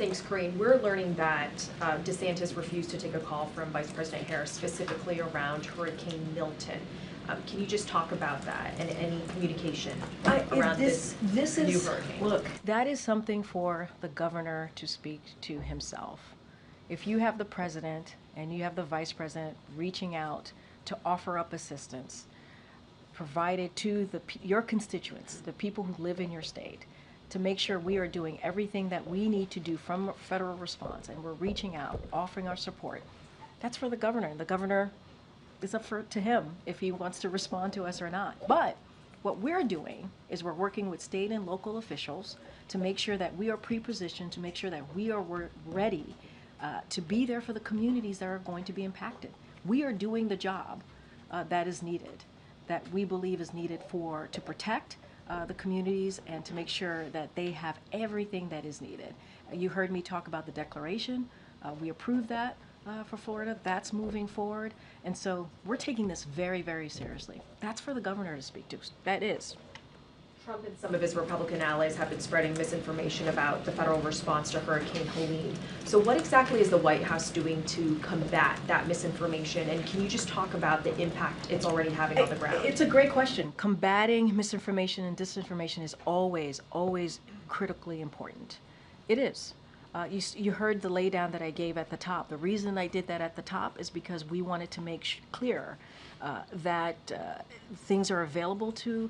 Thanks, Corinne. We're learning that DeSantis refused to take a call from Vice President Harris specifically around Hurricane Milton. Can you just talk about that and any communication around this new hurricane? Look, that is something for the governor to speak to himself. If you have the president and you have the vice president reaching out to offer up assistance provided to your constituents, the people who live in your state, to make sure we are doing everything that we need to do from a federal response, and we're reaching out, offering our support, that's for the governor. And the governor, it's up to him if he wants to respond to us or not. But what we're doing is we're working with state and local officials to make sure that we are pre-positioned, to make sure that we are ready to be there for the communities that are going to be impacted. We are doing the job that is needed, that we believe is needed to protect the communities and to make sure that they have everything that is needed. You heard me talk about the declaration. We approved that for Florida. That's moving forward. And so we're taking this very, very seriously. That's for the governor to speak to. That is. Trump and some of his Republican allies have been spreading misinformation about the federal response to Hurricane Helene. So what exactly is the White House doing to combat that misinformation? And can you just talk about the impact it's already having on the ground? It's a great question. Combating misinformation and disinformation is always, always critically important. It is. You heard the laydown that I gave at the top. The reason I did that at the top is because we wanted to make clear that things are available to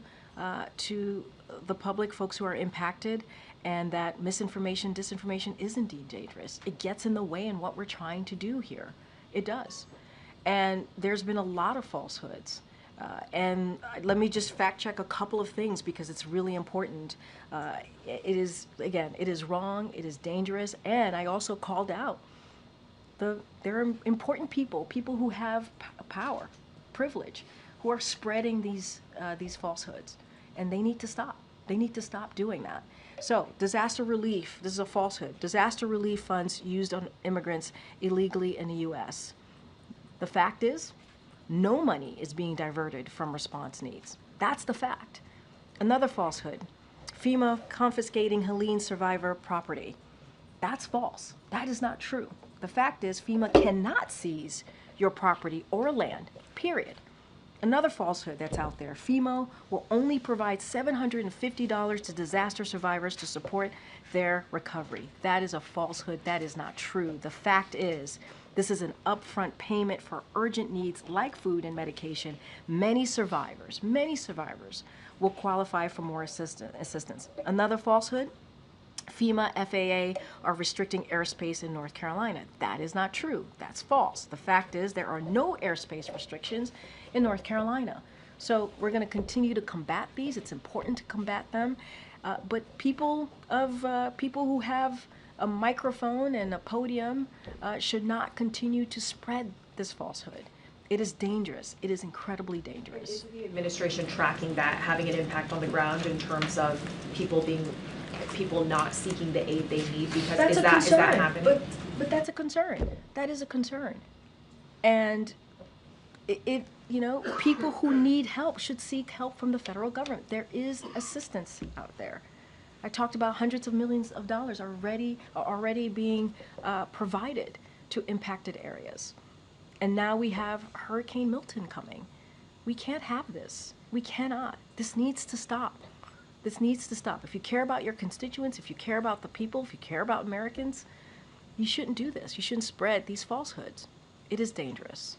the public, folks who are impacted, and that misinformation, disinformation is indeed dangerous. It gets in the way in what we're trying to do here. It does. And there's been a lot of falsehoods. And let me just fact check a couple of things because it's really important. It is, again, it is wrong, it is dangerous, and I also called out there are important people who have power, privilege, who are spreading these falsehoods, and they need to stop. They need to stop doing that. So, disaster relief, this is a falsehood. Disaster relief funds used on immigrants illegally in the U.S. The fact is, no money is being diverted from response needs. That's the fact. Another falsehood, FEMA confiscating Helene survivor property. That's false. That is not true. The fact is, FEMA cannot seize your property or land, period. Another falsehood that's out there, FEMA will only provide $750 to disaster survivors to support their recovery. That is a falsehood. That is not true. The fact is, this is an upfront payment for urgent needs like food and medication. Many survivors will qualify for more assistance. Another falsehood, FEMA, FAA are restricting airspace in North Carolina. That is not true. That's false. The fact is there are no airspace restrictions in North Carolina. So we're going to continue to combat these. It's important to combat them. But people who have a microphone and a podium should not continue to spread this falsehood. It is dangerous. It is incredibly dangerous. Is the administration tracking that, having an impact on the ground in terms of people not seeking the aid they need? Because is that happening? But that's a concern. That is a concern. And people who need help should seek help from the federal government. There is assistance out there. I talked about hundreds of millions of dollars already being provided to impacted areas. And now we have Hurricane Milton coming. We can't have this. We cannot. This needs to stop. This needs to stop. If you care about your constituents, if you care about the people, if you care about Americans, you shouldn't do this. You shouldn't spread these falsehoods. It is dangerous.